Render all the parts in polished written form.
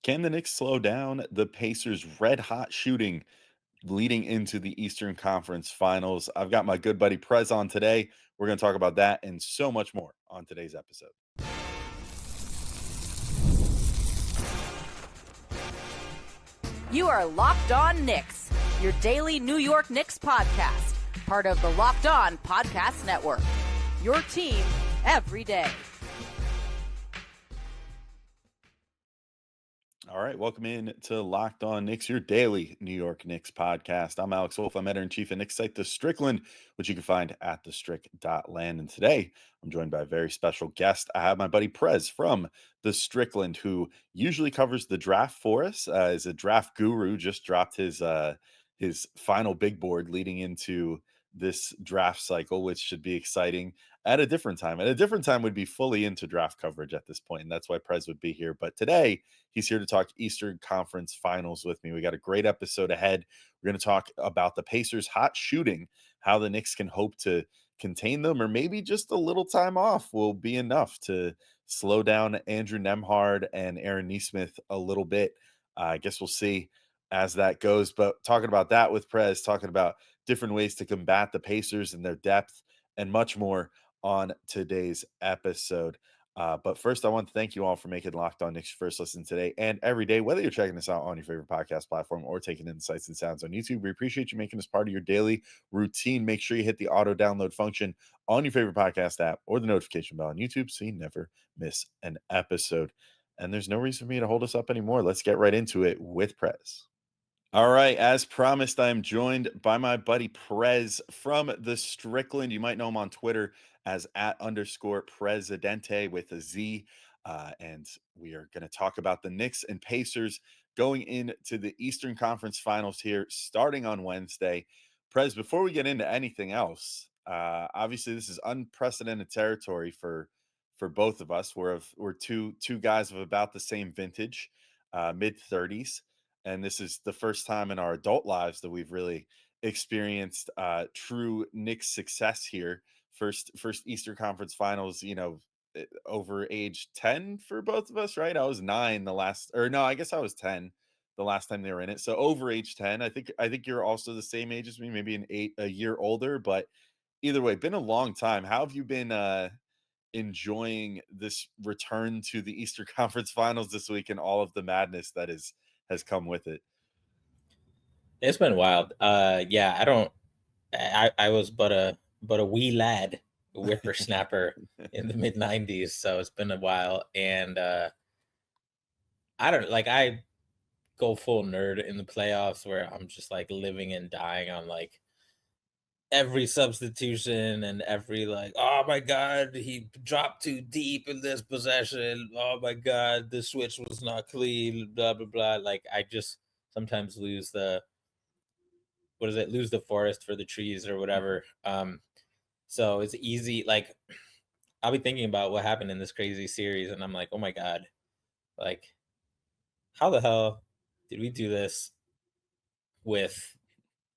Can the Knicks slow down the Pacers' red-hot shooting leading into the Eastern Conference Finals? I've got my good buddy Prez on today. We're going to talk about that and so much more on today's episode. You are Locked On Knicks, your daily New York Knicks podcast, part of the Locked On Podcast Network. Your team every day. All right, welcome in to Locked On Knicks, your daily New York Knicks podcast. I'm Alex Wolf. I'm editor-in-chief of Knicks site, The Strickland, which you can find at thestrick.land. And today, I'm joined by a very special guest. I have my buddy Prez from The Strickland, who usually covers the draft for us, is a draft guru, just dropped his final big board leading into this draft cycle, which should be exciting at a different time. At a different time, would be fully into draft coverage at this point, and that's why Prez would be here. But today, he's here to talk Eastern Conference Finals with me. We got a great episode ahead. We're going to talk about the Pacers' hot shooting, how the Knicks can hope to contain them, or maybe just a little time off will be enough to slow down Andrew Nemhard and Aaron Nesmith a little bit. I guess we'll see as that goes. But talking about that with Prez, talking about different ways to combat the Pacers and their depth and much more on today's episode. But first, I want to thank you all for making Locked On Knicks your first listen today and every day, whether you're checking us out on your favorite podcast platform or taking in the sights and sounds on YouTube. We appreciate you making this part of your daily routine. Make sure you hit the auto download function on your favorite podcast app or the notification bell on YouTube so you never miss an episode. And there's no reason for me to hold us up anymore. Let's get right into it with Prez. All right, as promised, I'm joined by my buddy Prez from the Strickland. You might know him on Twitter as @_Presidente with a Z. And we are going to talk about the Knicks and Pacers going into the Eastern Conference Finals here starting on Wednesday. Prez, before we get into anything else, obviously this is unprecedented territory for both of us. We're two guys of about the same vintage, mid-30s, and this is the first time in our adult lives that we've really experienced true Knicks success here. First Eastern Conference Finals, over age 10 for both of us, right? I was 9 the last, or no, I guess I was 10 the last time they were in it. So over age 10. I think you're also the same age as me, maybe a year older, but either way, been a long time. How have you been enjoying this return to the Eastern Conference Finals this week and all of the madness that has come with it? It's been wild. Yeah, I was but a wee lad, a whippersnapper in the mid '90s, so it's been a while. And I go full nerd in the playoffs where I'm just like living and dying on like every substitution and every like, oh my god, he dropped too deep in this possession. Oh my god, the switch was not clean. Blah blah blah. Like I just sometimes lose the what is it? Lose the forest for the trees or whatever. So it's easy. Like I'll be thinking about what happened in this crazy series, and I'm like, oh my god, like how the hell did we do this with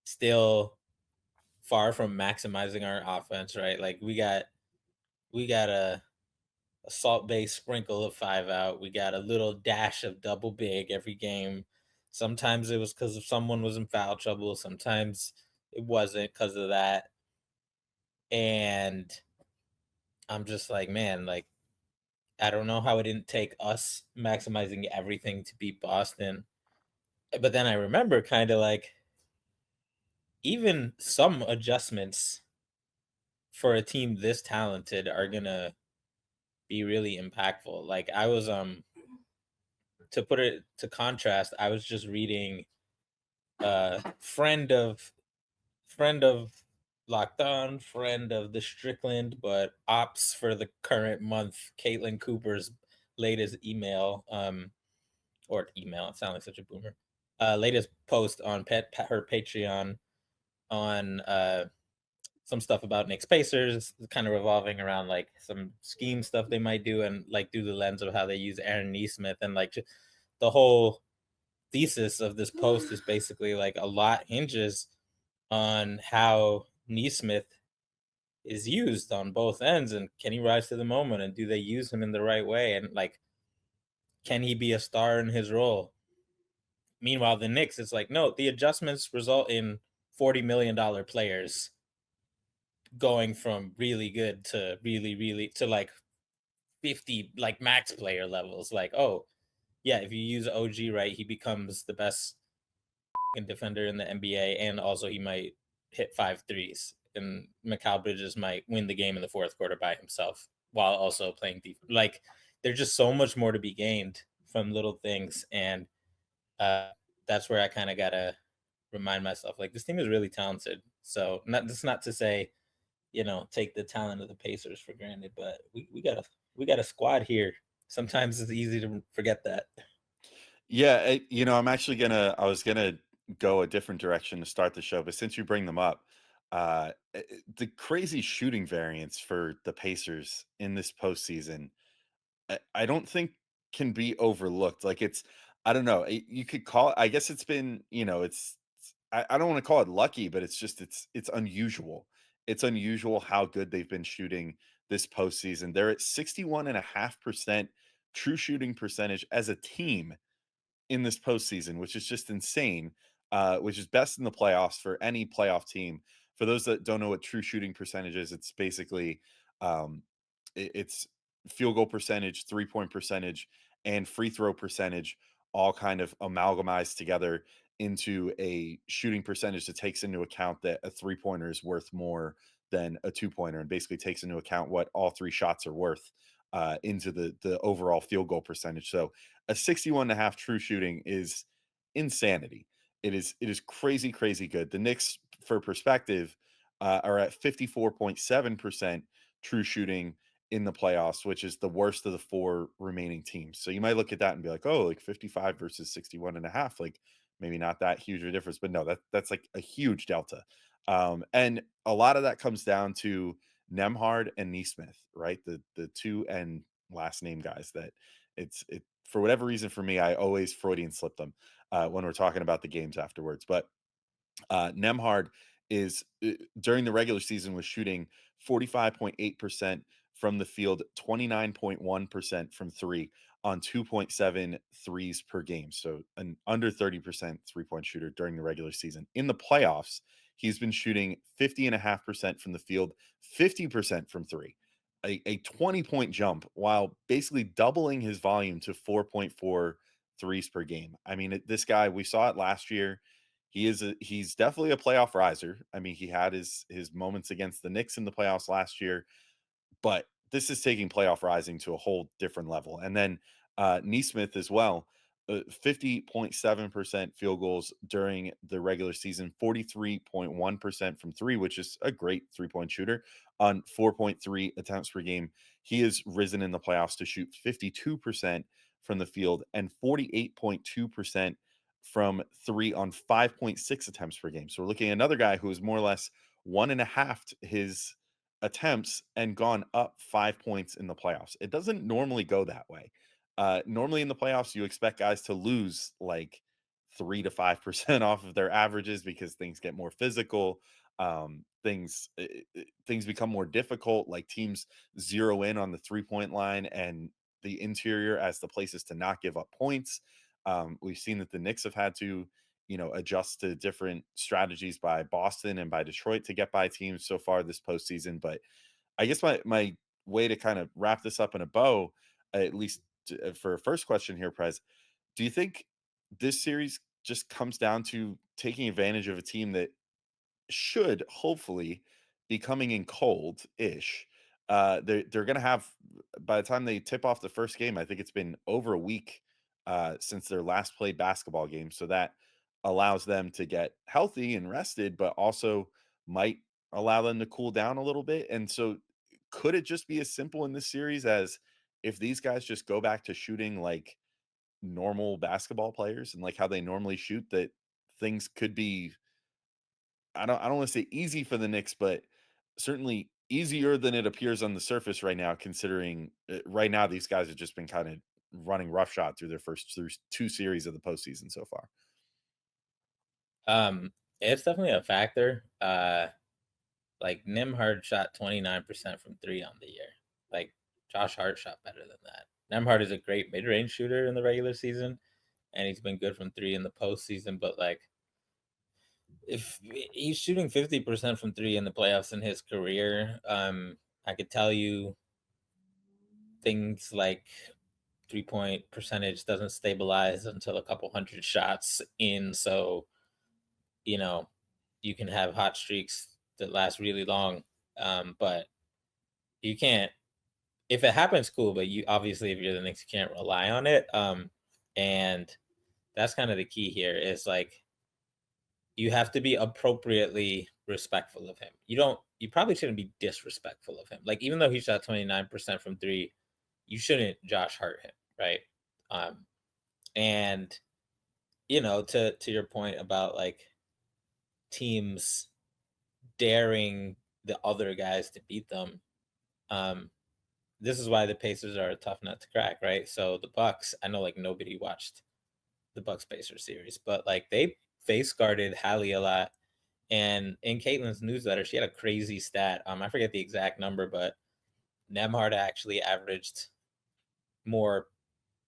still far from maximizing our offense? Right? Like we got a salt bay sprinkle of 5 out. We got a little dash of double big every game. Sometimes it was because of someone was in foul trouble. Sometimes it wasn't because of that. And I'm just like, man, like, I don't know how it didn't take us maximizing everything to beat Boston. But then I remember kind of like even some adjustments for a team this talented are going to be really impactful. Like I was, to put it to contrast, I was just reading friend of Locked On, friend of the Strickland, but ops for the current month, Caitlin Cooper's latest email, or email, it sounds like such a boomer. Latest post on her Patreon on some stuff about Knicks Pacers, kind of revolving around like some scheme stuff they might do, and like through the lens of how they use Aaron Nesmith, and like the whole thesis of this post is basically like a lot hinges on how Nesmith is used on both ends, and can he rise to the moment, and do they use him in the right way? And like can he be a star in his role? Meanwhile, the Knicks, it's like, no, the adjustments result in $40 million players going from really good to really to like 50 like max player levels. Like, oh yeah, if you use OG right, he becomes the best defender in the NBA, and also he might hit 5 threes. And Mikal Bridges might win the game in the fourth quarter by himself while also playing defense. Like, there's just so much more to be gained from little things, and that's where I kind of gotta remind myself, like, this team is really talented. So that's not to say, take the talent of the Pacers for granted, but we got a squad here. Sometimes it's easy to forget that. Yeah, I was gonna go a different direction to start the show, but since you bring them up, the crazy shooting variance for the Pacers in this postseason, I don't think can be overlooked. Like I don't know, you could call it, I guess it's been, I don't want to call it lucky, but it's unusual. It's unusual how good they've been shooting this postseason. They're at 61.5% true shooting percentage as a team in this postseason, which is just insane, which is best in the playoffs for any playoff team. For those that don't know what true shooting percentage is, it's basically um, it's field goal percentage, 3-point percentage, and free throw percentage all kind of amalgamized together into a shooting percentage that takes into account that a 3-pointer is worth more than a 2-pointer, and basically takes into account what all three shots are worth into the overall field goal percentage. So a 61.5 true shooting is insanity. It is crazy, crazy good. The Knicks, for perspective, are at 54.7% true shooting in the playoffs, which is the worst of the four remaining teams. So you might look at that and be like, oh, like 55 versus 61.5, like maybe not that huge of a difference, but no, that's like a huge delta. And a lot of that comes down to Nemhard and Nesmith, right? The two and last name guys that it for whatever reason for me, I always Freudian slip them when we're talking about the games afterwards. But Nemhard is during the regular season was shooting 45.8% from the field, 29.1% from three on 2.7 threes per game. So an under 30% 3-point shooter during the regular season. In the playoffs, he's been shooting 50.5% from the field, 50% from three. A 20-point jump while basically doubling his volume to 4.4 threes per game. I mean, this guy, we saw it last year. He's definitely a playoff riser. I mean, he had his moments against the Knicks in the playoffs last year, but this is taking playoff rising to a whole different level. And then Nesmith as well, 50.7% field goals during the regular season, 43.1% from three, which is a great 3-point shooter on 4.3 attempts per game. He has risen in the playoffs to shoot 52% from the field and 48.2% from three on 5.6 attempts per game. So we're looking at another guy who is more or less one and a half his attempts and gone up 5 points in the playoffs. It doesn't normally go that way. Normally in the playoffs, you expect guys to lose like 3 to 5% off of their averages because things get more physical. Things become more difficult. Like teams zero in on the 3-point line and the interior as the places to not give up points. We've seen that the Knicks have had to, adjust to different strategies by Boston and by Detroit to get by teams so far this postseason. But I guess my way to kind of wrap this up in a bow, at least for a first question here, Prez, do you think this series just comes down to taking advantage of a team that should hopefully be coming in cold-ish? They're going to have, by the time they tip off the first game, I think it's been over a week since their last played basketball game. So that allows them to get healthy and rested, but also might allow them to cool down a little bit. And so could it just be as simple in this series as if these guys just go back to shooting like normal basketball players and like how they normally shoot, that things could be, I don't want to say easy for the Knicks, but certainly easier than it appears on the surface right now, considering right now these guys have just been kind of running roughshod through their first through two series of the postseason so far. It's definitely a factor. Like Nemhard shot 29% from three on the year. Like Josh Hart shot better than that. Nemhard is a great mid-range shooter in the regular season, and he's been good from three in the postseason. But like, if he's shooting 50% from three in the playoffs in his career, I could tell you things like 3-point percentage doesn't stabilize until a couple hundred shots in. So, you know, you can have hot streaks that last really long. But you can't, if it happens, cool. But you obviously, if you're the Knicks, you can't rely on it. And that's kind of the key here is like, you have to be appropriately respectful of him. You probably shouldn't be disrespectful of him. Like, even though he shot 29% from three, you shouldn't Josh Hart him, right? And to your point about like teams daring the other guys to beat them, this is why the Pacers are a tough nut to crack, right? So the Bucks, I know like nobody watched the Bucks Pacers series, but like they face guarded Hallie a lot. And in Caitlin's newsletter, she had a crazy stat. I forget the exact number, but Nemhard actually averaged more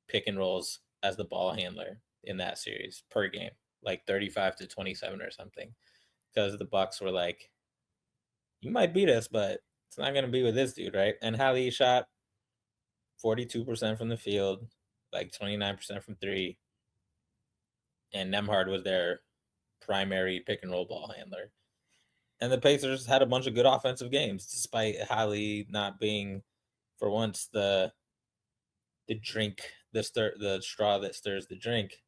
pick and rolls as the ball handler in that series per game, like 35 to 27 or something. Because the Bucks were like, you might beat us, but it's not gonna be with this dude, right? And Hallie shot 42% from the field, like 29% from three. And Nemhard was their primary pick and roll ball handler. And the Pacers had a bunch of good offensive games, despite Hallie not being, for once, the drink, the straw that stirs the drink.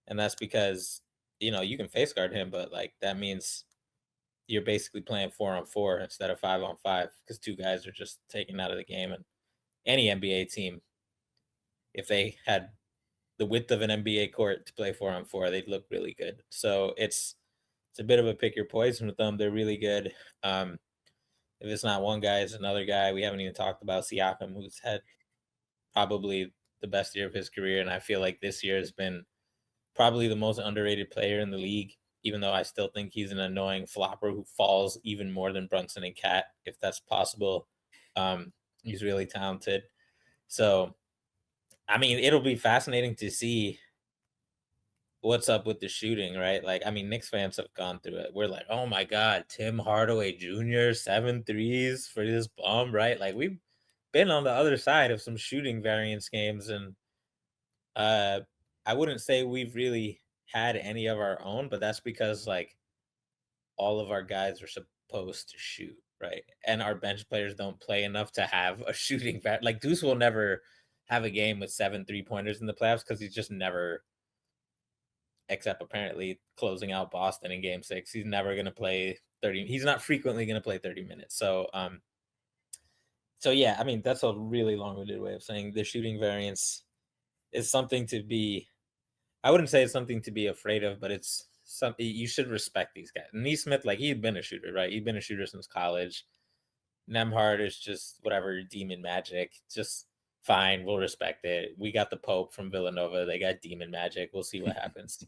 And that's because, you can face guard him, but like that means you're basically playing 4-on-4 instead of 5-on-5 because two guys are just taken out of the game. And any NBA team, if they had the width of an NBA court to play 4-on-4, they'd look really good. So it's a bit of a pick your poison with them. They're really good. If it's not one guy, it's another guy. We haven't even talked about Siakam, who's had probably the best year of his career. And I feel like this year has been probably the most underrated player in the league, even though I still think he's an annoying flopper who falls even more than Brunson and Cat, if that's possible. He's really talented. So, I mean, it'll be fascinating to see what's up with the shooting, right? Like, I mean, Knicks fans have gone through it. We're like, oh my God, Tim Hardaway Jr., 7 threes for this bum, right? Like, we've been on the other side of some shooting variance games, and I wouldn't say we've really had any of our own, but that's because like all of our guys are supposed to shoot, right? And our bench players don't play enough to have a shooting like Deuce will never have a game with 7 3-pointers in the playoffs because he's just never, except apparently closing out Boston in game 6, he's never going to play 30. He's not frequently going to play 30 minutes. So yeah, I mean, that's a really long-winded way of saying the shooting variance is something to be, I wouldn't say it's something to be afraid of, but it's something you should respect these guys. Nesmith, like, he'd been a shooter, right? He'd been a shooter since college. Nemhard is just whatever, demon magic. Just fine. We'll respect it. We got the Pope from Villanova. They got demon magic. We'll see what happens.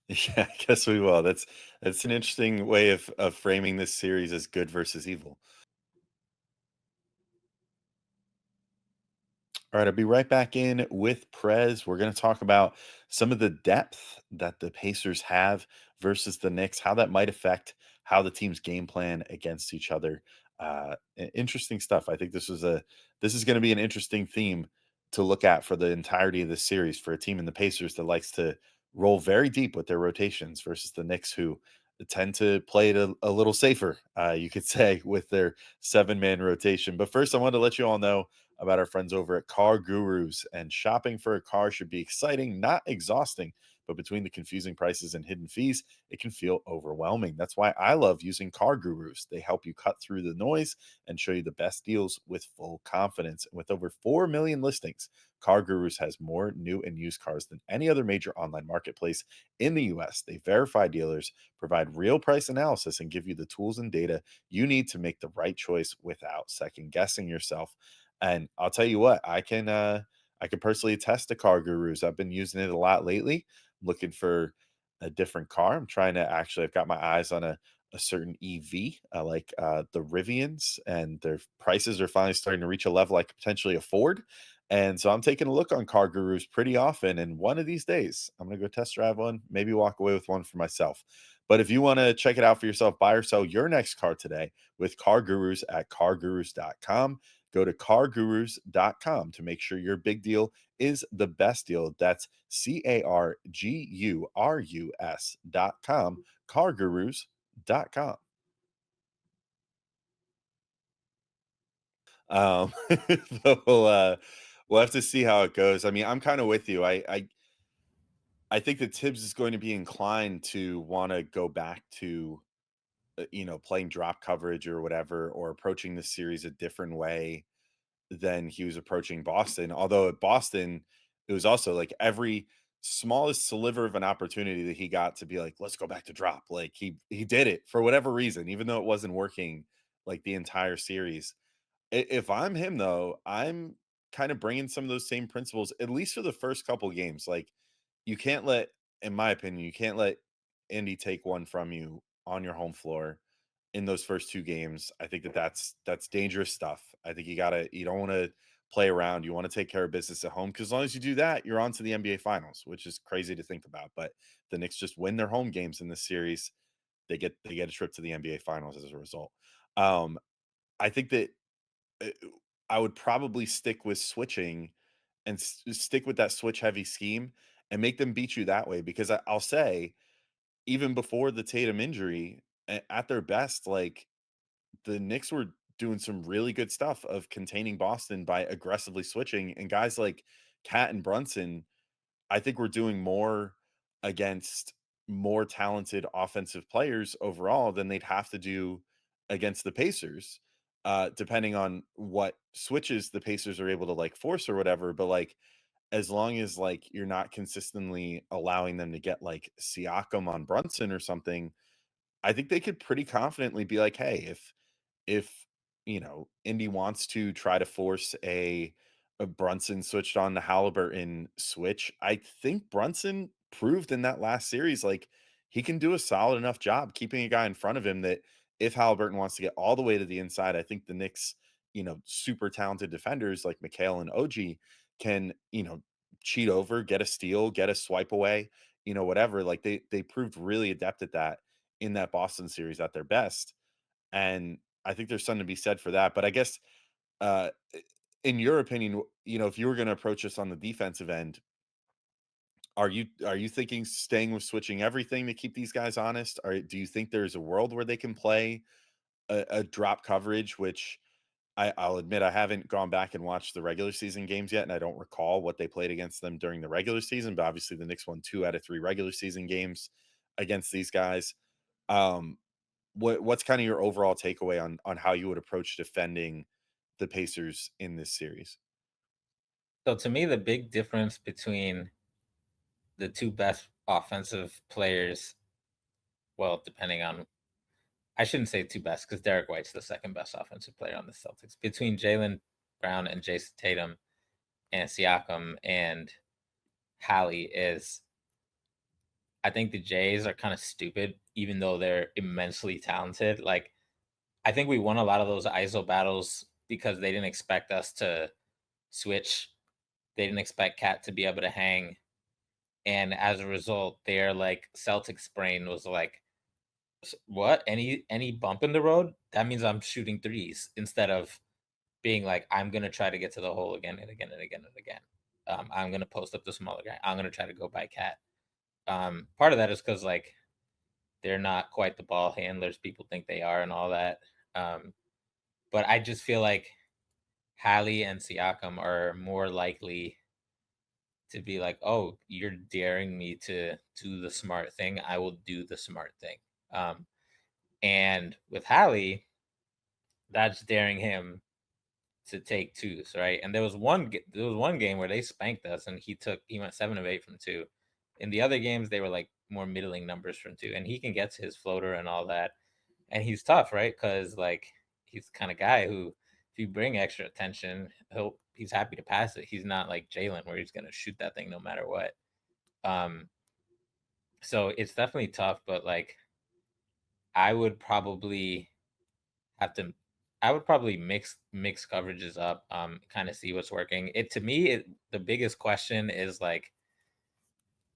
Yeah, I guess we will. That's an interesting way of framing this series as good versus evil. All right, I'll be right back in with Prez. We're going to talk about some of the depth that the Pacers have versus the Knicks, how that might affect how the teams game plan against each other. Interesting stuff. I think this is going to be an interesting theme to look at for the entirety of this series for a team in the Pacers that likes to roll very deep with their rotations versus the Knicks who tend to play it a little safer, you could say, with their 7-man rotation. But first, I wanted to let you all know about our friends over at CarGurus. And shopping for a car should be exciting, not exhausting. But between the confusing prices and hidden fees, it can feel overwhelming. That's why I love using CarGurus. They help you cut through the noise and show you the best deals with full confidence. With over 4 million listings, CarGurus has more new and used cars than any other major online marketplace in the US. They verify dealers, provide real price analysis, and give you the tools and data you need to make the right choice without second guessing yourself. And I'll tell you what, I can personally attest to CarGurus. I've been using it a lot lately. I'm looking for a different car. I'm trying to I've got my eyes on a certain EV. I like the Rivians, and their prices are finally starting to reach a level I could potentially afford. And so I'm taking a look on CarGurus pretty often. And one of these days, I'm going to go test drive one, maybe walk away with one for myself. But if you want to check it out for yourself, buy or sell your next car today with CarGurus at cargurus.com. Go to cargurus.com to make sure your big deal is the best deal. That's CarGurus.com, cargurus.com. Um, so we'll have to see how it goes. I mean, I'm kind of with you. I think that Tibbs is going to be inclined to want to go back to playing drop coverage or whatever, or approaching the series a different way than he was approaching Boston. Although at Boston, it was also like every smallest sliver of an opportunity that he got to be like, let's go back to drop. Like he did it for whatever reason, even though it wasn't working like the entire series. If I'm him though, I'm kind of bringing some of those same principles, at least for the first couple games. Like you can't let, in my opinion, you can't let Indy take one from you on your home floor in those first two games. I think that that's dangerous stuff. I think you don't want to play around. You want to take care of business at home, because as long as you do that, you're on to the NBA Finals, which is crazy to think about. But the Knicks just win their home games in this series. They get a trip to the NBA Finals as a result. I think that uh, I would probably stick with switching and stick with that switch heavy scheme and make them beat you that way. Because I'll say, even before the Tatum injury, at their best, like the Knicks were doing some really good stuff of containing Boston by aggressively switching. And guys like Cat and Brunson, I think we're doing more against more talented offensive players overall than they'd have to do against the Pacers, depending on what switches the Pacers are able to like force or whatever. But like, as long as like you're not consistently allowing them to get like Siakam on Brunson or something, I think they could pretty confidently be like, hey, if Indy wants to try to force a Brunson switched on to Halliburton switch, I think Brunson proved in that last series like he can do a solid enough job keeping a guy in front of him that if Halliburton wants to get all the way to the inside, I think the Knicks, super talented defenders like McHale and OG can, cheat over, get a steal, get a swipe away, whatever. Like they proved really adept at that in that Boston series at their best. And I think there's something to be said for that. But I guess, uh, in your opinion, if you were going to approach this on the defensive end, are you thinking staying with switching everything to keep these guys honest? Or do you think there's a world where they can play a drop coverage, which I'll admit I haven't gone back and watched the regular season games yet, and I don't recall what they played against them during the regular season. But obviously, the Knicks won 2 out of 3 regular season games against these guys. Um, what's kind of your overall takeaway on how you would approach defending the Pacers in this series? So to me, the big difference between the two best offensive players, well, depending on, I shouldn't say two best because Derek White's the second best offensive player on the Celtics, between Jaylen Brown and Jason Tatum and Siakam and Hallie, is I think the Jays are kind of stupid, even though they're immensely talented. Like, I think we won a lot of those ISO battles because they didn't expect us to switch. They didn't expect Cat to be able to hang. And as a result, their like Celtics brain was like, what? Any bump in the road? That means I'm shooting threes instead of being like, I'm gonna try to get to the hole again and again and again and again. I'm gonna post up the smaller guy. I'm gonna try to go by Cat. Part of that is because like they're not quite the ball handlers people think they are and all that. But I just feel like Hallie and Siakam are more likely to be like, oh, you're daring me to do the smart thing. I will do the smart thing. And with Hallie, that's daring him to take twos, right? And there was one game where they spanked us, and he went 7 of 8 from two. In the other games, they were like more middling numbers from two, and he can get to his floater and all that, and he's tough, right? Because like he's the kind of guy who, if you bring extra attention, he's happy to pass it. He's not like Jalen where he's gonna shoot that thing no matter what. Um, so it's definitely tough, but like I would probably have to I would probably mix coverages up, kind of see what's working. It to me, the biggest question is like,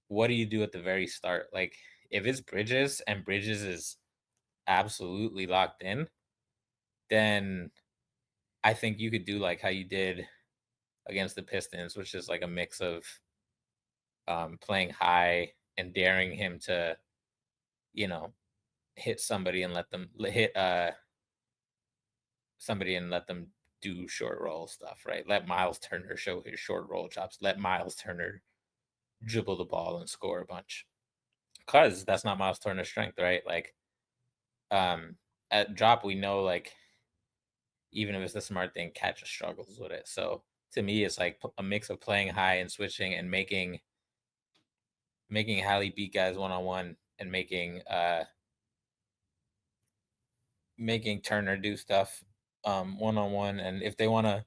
what do you do at the very start? Like, if it's Bridges and Bridges is absolutely locked in, then I think you could do like how you did against the Pistons, which is like a mix of playing high and daring him to, you know, hit somebody and let them hit somebody and let them do short roll stuff, right? Let Miles Turner show his short roll chops. Let Miles Turner dribble the ball and score a bunch. Cause that's not Miles Turner's strength, right? Like um at drop we know like even if it's the smart thing, Cat just struggles with it. So to me it's like a mix of playing high and switching and making Hallie beat guys one on one and making Turner do stuff one on one. And if they want to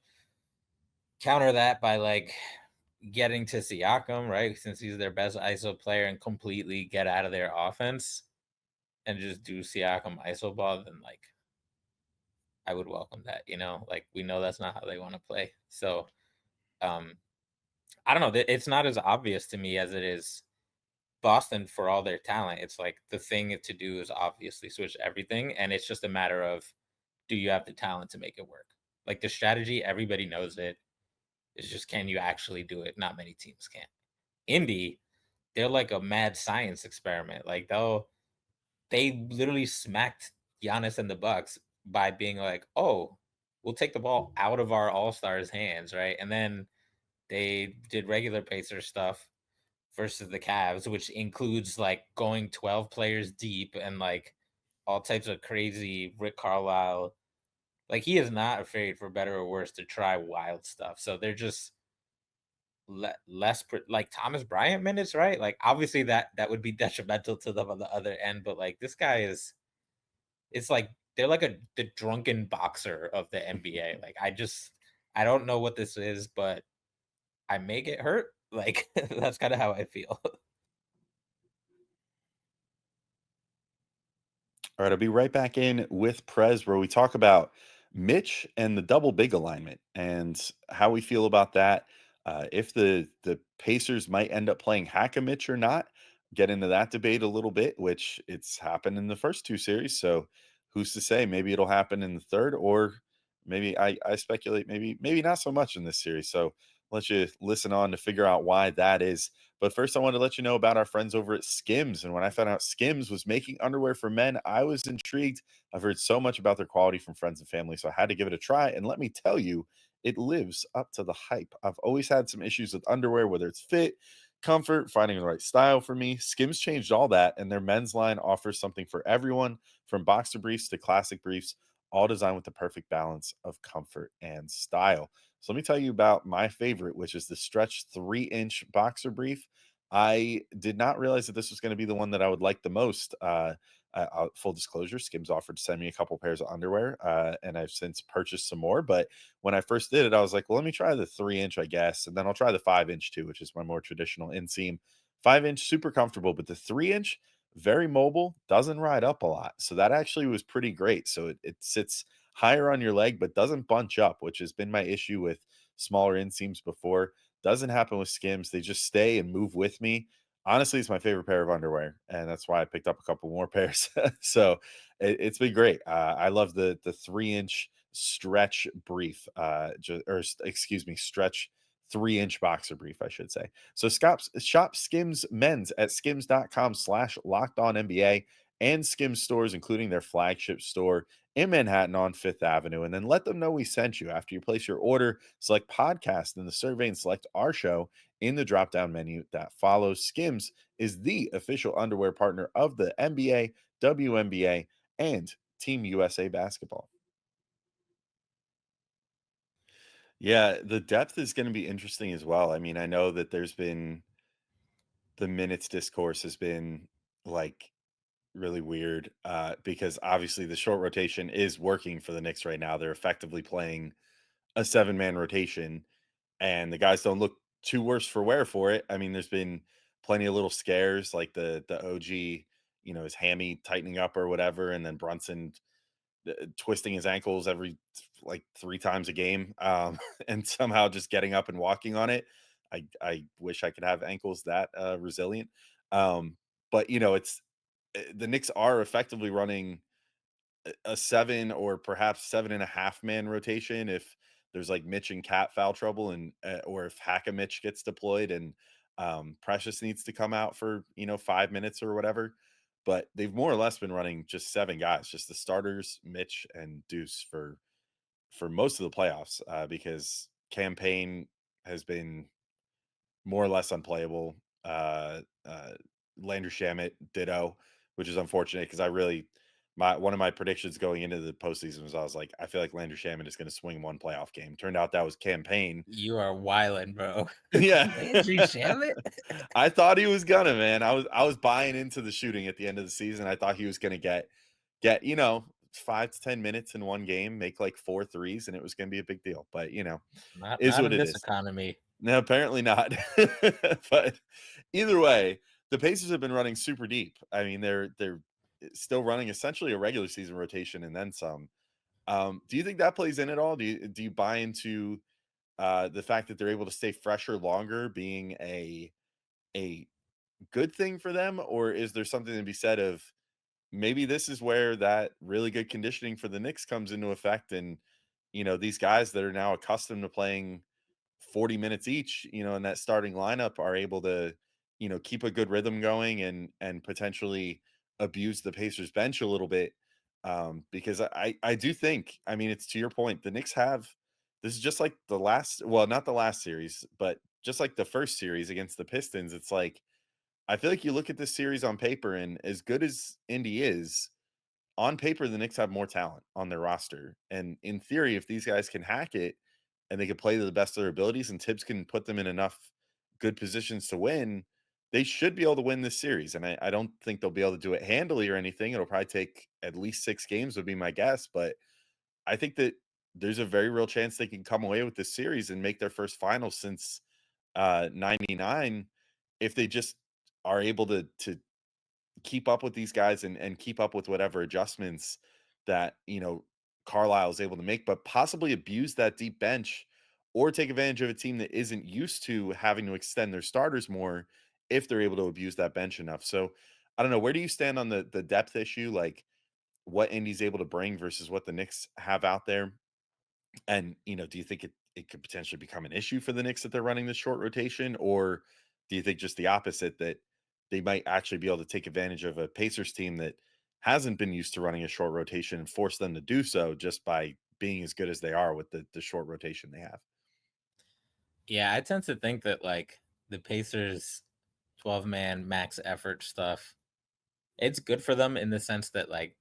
counter that by like getting to Siakam, right? Since he's their best ISO player and completely get out of their offense and just do Siakam ISO ball, then like I would welcome that, you know? Like we know that's not how they want to play. So um I don't know, it's not as obvious to me as it is Boston for all their talent. It's like the thing to do is obviously switch everything and it's just a matter of do you have the talent to make it work? Like the strategy, everybody knows it. It's just can you actually do it? Not many teams can. Indy, they're like a mad science experiment. Like they literally smacked Giannis and the Bucks by being like, "Oh, we'll take the ball out of our all-stars' hands," right? And then they did regular pacer stuff versus the Cavs, which includes like going 12 players deep and like all types of crazy Rick Carlisle. Like he is not afraid for better or worse to try wild stuff. So they're just like Thomas Bryant minutes, right? Like obviously that would be detrimental to them on the other end, but like this guy is it's like they're like the drunken boxer of the NBA. Like I don't know what this is, but I may get hurt. Like that's kind of how I feel. All right, I'll be right back in with Prez, where we talk about Mitch and the double big alignment and how we feel about that. If the Pacers might end up playing hack a Mitch or not, get into that debate a little bit, which it's happened in the first two series. So who's to say? Maybe it'll happen in the third, or maybe I speculate maybe not so much in this series. So I'll let you listen on to figure out why that is. But first, I want to let you know about our friends over at Skims. And when I found out Skims was making underwear for men, I was intrigued. I've heard so much about their quality from friends and family, so I had to give it a try. And let me tell you, it lives up to the hype. I've always had some issues with underwear, whether it's fit, comfort, finding the right style for me. Skims changed all that, and their men's line offers something for everyone from boxer briefs to classic briefs, all designed with the perfect balance of comfort and style. So let me tell you about my favorite, which is the stretch 3-inch boxer brief. I did not realize that this was going to be the one that I would like the most. Full disclosure, Skims offered to send me a couple pairs of underwear, and I've since purchased some more. But when I first did it, I was like, well, let me try the 3-inch, I guess, and then I'll try the 5-inch too, which is my more traditional inseam. 5-inch, super comfortable, but the 3-inch, very mobile, doesn't ride up a lot. So that actually was pretty great. So it sits higher on your leg, but doesn't bunch up, which has been my issue with smaller inseams before. Doesn't happen with Skims. They just stay and move with me. Honestly, it's my favorite pair of underwear, and that's why I picked up a couple more pairs. So it's been great. I love the 3-inch stretch brief, excuse me, stretch 3-inch boxer brief, I should say. So shop Skims Men's at skims.com/locked on NBA and Skims stores, including their flagship store in Manhattan on Fifth Avenue. And then let them know we sent you. After you place your order, select podcast in the survey and select our show in the drop down menu that follows. Skims is the official underwear partner of the NBA, WNBA, and Team USA basketball. Yeah, the depth is going to be interesting as well. I mean, I know that there's been the minutes discourse has been like really weird because obviously the short rotation is working for the Knicks right now. They're effectively playing a 7-man rotation, and the guys don't look too worse for wear for it. I mean, there's been plenty of little scares like the OG, his hammy tightening up or whatever, and then Brunson twisting his ankles every like 3 times a game, and somehow just getting up and walking on it. I wish I could have ankles that resilient. But it's the Knicks are effectively running a 7 or perhaps 7.5 man rotation if there's like Mitch and Cat foul trouble, and or if Mitch gets deployed and Precious needs to come out for 5 minutes or whatever. But they've more or less been running just 7 guys, just the starters, Mitch and Deuce for most of the playoffs, because Campaign has been more or less unplayable. Landry Shamet, ditto, which is unfortunate because I really one of my predictions going into the postseason was I was like, I feel like Landry Shamet is going to swing one playoff game. Turned out that was Campaign. You are wildin', bro. Yeah, Landry Shamet? I thought he was gonna, man. I was buying into the shooting at the end of the season. I thought he was gonna get 5 to 10 minutes in one game, make like 4 threes, and it was gonna be a big deal. But is Not what in it this is. economy. No, apparently not. But either way, the Pacers have been running super deep. I mean, they're still running essentially a regular season rotation and then some. Do you think that plays in at all? Do you buy into the fact that they're able to stay fresher longer being a good thing for them, or is there something to be said of maybe this is where that really good conditioning for the Knicks comes into effect, and these guys that are now accustomed to playing 40 minutes each, in that starting lineup are able to, keep a good rhythm going and potentially abuse the Pacers bench a little bit. Because I do think, I mean, it's to your point, the Knicks have this is just like the last, well, not the last series, but just like the first series against the Pistons. It's like I feel like you look at this series on paper, and as good as Indy is, on paper, the Knicks have more talent on their roster. And in theory, if these guys can hack it and they can play to the best of their abilities and Tibbs can put them in enough good positions to win, they should be able to win this series. And I don't think they'll be able to do it handily or anything. It'll probably take at least 6 games, would be my guess. But I think that there's a very real chance they can come away with this series and make their first final since 99 if they just are able to keep up with these guys and keep up with whatever adjustments that Carlisle is able to make, but possibly abuse that deep bench or take advantage of a team that isn't used to having to extend their starters more if they're able to abuse that bench enough. So I don't know, where do you stand on the depth issue, like what Indy's able to bring versus what the Knicks have out there? And, do you think it could potentially become an issue for the Knicks that they're running this short rotation? Or do you think just the opposite, that they might actually be able to take advantage of a Pacers team that hasn't been used to running a short rotation and force them to do so just by being as good as they are with the short rotation they have? Yeah, I tend to think that like the Pacers 12-man max effort stuff, it's good for them in the sense that like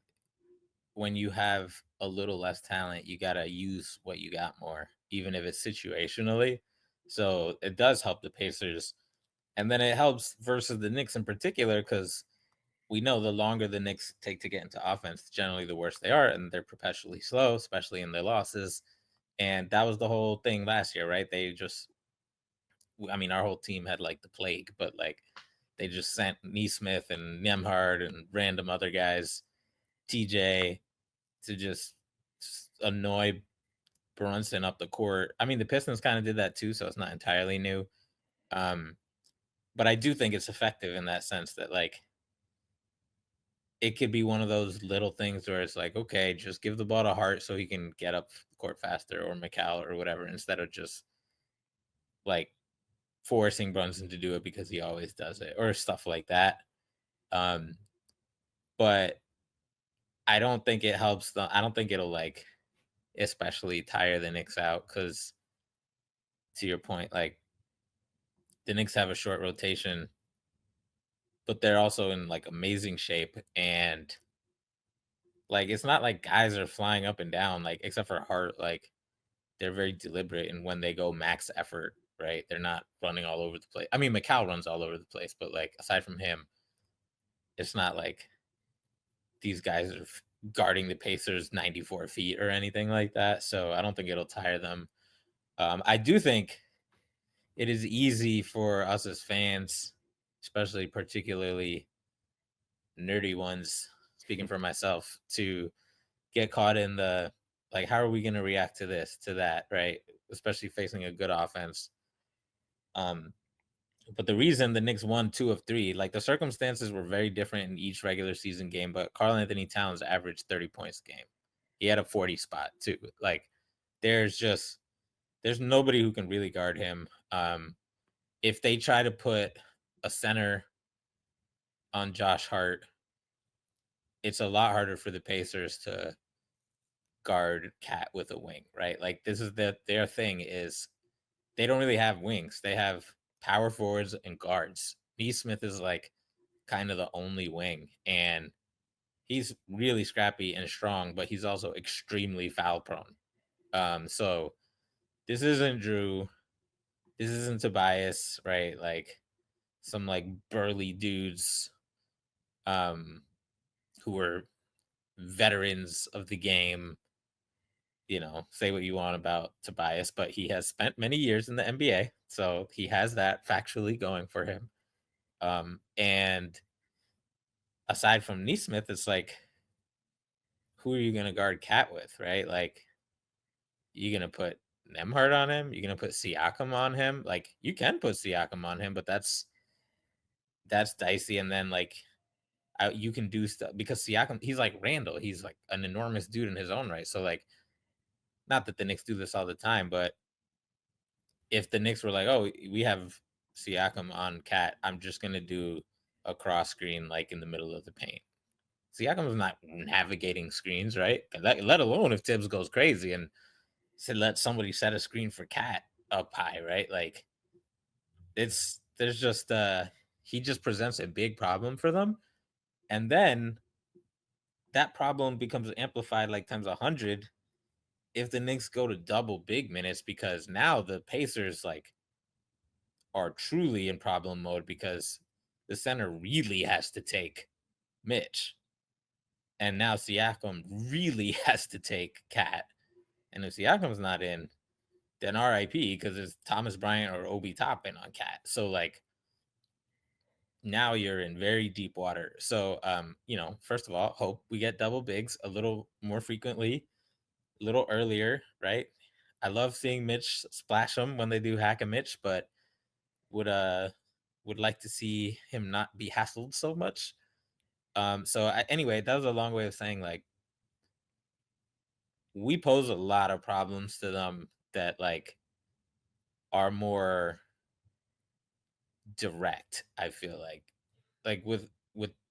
when you have a little less talent, you gotta use what you got more, even if it's situationally. So it does help the Pacers. And then it helps versus the Knicks in particular, because we know the longer the Knicks take to get into offense, generally the worse they are, and they're perpetually slow, especially in their losses. And that was the whole thing last year, right? They just, I mean, our whole team had like the plague, but like they just sent Nesmith and Nemhard and random other guys, TJ, to just annoy Brunson up the court. I mean, the Pistons kind of did that too, so it's not entirely new. But I do think it's effective in that sense that like it could be one of those little things where it's like, okay, just give the ball to Hart so he can get up the court faster, or McCall or whatever, instead of just like forcing Brunson to do it because he always does it or stuff like that. But I don't think it helps them. I don't think it'll like especially tire the Knicks out, because to your point, like the Knicks have a short rotation, but they're also in like amazing shape. And like it's not like guys are flying up and down, like except for Hart, like they're very deliberate in when they go max effort, right? They're not running all over the place. I mean, McCall runs all over the place, but like aside from him, it's not like these guys are guarding the Pacers 94 feet or anything like that. So I don't think it'll tire them. I do think it is easy for us as fans, especially particularly nerdy ones, speaking for myself, to get caught in the like, how are we going to react to this, to that, right? Especially facing a good offense. Um, but the reason the Knicks won 2 of 3, like the circumstances were very different in each regular season game, but Karl-Anthony Towns averaged 30 points a game. He had a 40 spot too. Like there's just there's nobody who can really guard him. If they try to put a center on Josh Hart, it's a lot harder for the Pacers to guard Cat with a wing, right? Like this is their thing is they don't really have wings. They have power forwards and guards. Nesmith is like kind of the only wing, and he's really scrappy and strong, but he's also extremely foul prone. So this isn't Drew. This isn't Tobias, right? Like some like burly dudes um who are veterans of the game. Say what you want about Tobias, but he has spent many years in the NBA, so he has that factually going for him. And aside from Neesmith, it's like, who are you gonna guard Cat with, right? Like, you gonna put Nemhard on him? You gonna put Siakam on him? Like, you can put Siakam on him, but that's dicey. And then like, you can do stuff because Siakam, he's like Randall, he's like an enormous dude in his own right. So like, not that the Knicks do this all the time, but if the Knicks were like, oh, we have Siakam on Cat, I'm just gonna do a cross screen like in the middle of the paint. Siakam's not navigating screens, right? Let alone if Tibbs goes crazy and let somebody set a screen for Cat up high, right? Like there's just he just presents a big problem for them, and then that problem becomes amplified like times 100 if the Knicks go to double big minutes, because now the Pacers like are truly in problem mode because the center really has to take Mitch. And now Siakam really has to take Cat. And if Siakam's not in, then RIP, because it's Thomas Bryant or Obi Toppin on Cat. So like now you're in very deep water. So first of all, hope we get double bigs a little more frequently, a little earlier, right? I love seeing Mitch splash them when they do hack a Mitch, but would like to see him not be hassled so much. Anyway, that was a long way of saying like we pose a lot of problems to them that like are more direct. I feel like with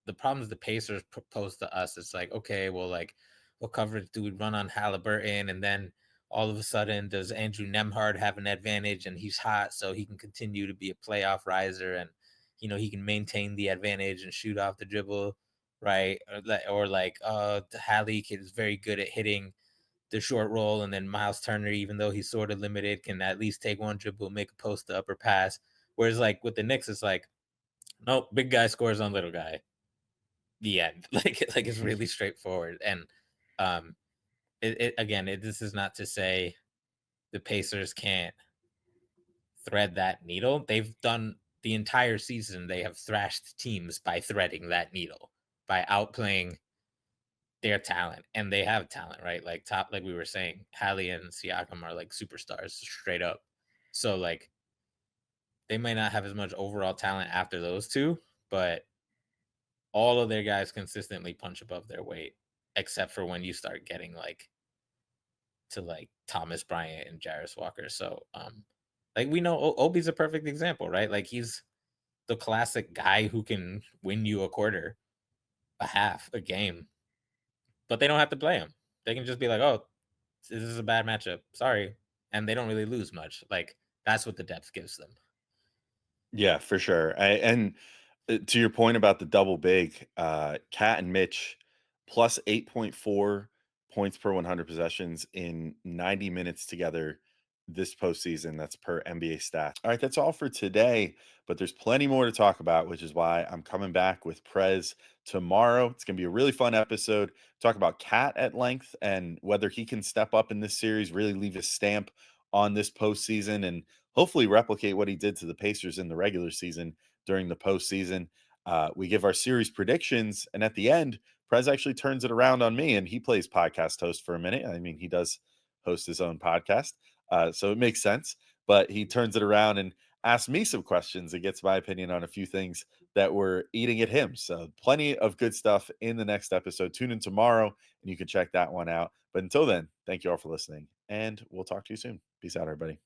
the problems the Pacers propose to us, it's like, okay, well, like what coverage do we run on Halliburton, and then all of a sudden does Andrew Nemhard have an advantage and he's hot so he can continue to be a playoff riser, and he can maintain the advantage and shoot off the dribble, right? Or like Hallie is very good at hitting the short roll, and then Miles Turner, even though he's sort of limited, can at least take one dribble, make a post up or pass. Whereas like with the Knicks, it's like, nope, big guy scores on little guy. The end. Like it's really straightforward. And um this is not to say the Pacers can't thread that needle. They've done the entire season, they have thrashed teams by threading that needle, by outplaying their talent, and they have talent, right? Like like we were saying, Hallie and Siakam are like superstars straight up. So like they might not have as much overall talent after those two, but all of their guys consistently punch above their weight, except for when you start getting like to like Thomas Bryant and Jarris Walker. So like we know Obi's a perfect example, right? Like he's the classic guy who can win you a quarter, a half, a game, but they don't have to play him. They can just be like, oh, this is a bad matchup. Sorry. And they don't really lose much. Like that's what the depth gives them. Yeah, for sure. And to your point about the double big, Cat and Mitch plus 8.4 points per 100 possessions in 90 minutes together this postseason. That's per NBA stats. All right, that's all for today, but there's plenty more to talk about, which is why I'm coming back with Prez tomorrow. It's going to be a really fun episode. Talk about Cat at length and whether he can step up in this series, really leave his stamp on this postseason, and hopefully replicate what he did to the Pacers in the regular season during the postseason. We give our series predictions, and at the end, Prez actually turns it around on me, and he plays podcast host for a minute. I mean, he does host his own podcast, so it makes sense. But he turns it around and asks me some questions and gets my opinion on a few things that were eating at him. So plenty of good stuff in the next episode. Tune in tomorrow, and you can check that one out. But until then, thank you all for listening, and we'll talk to you soon. Peace out, everybody.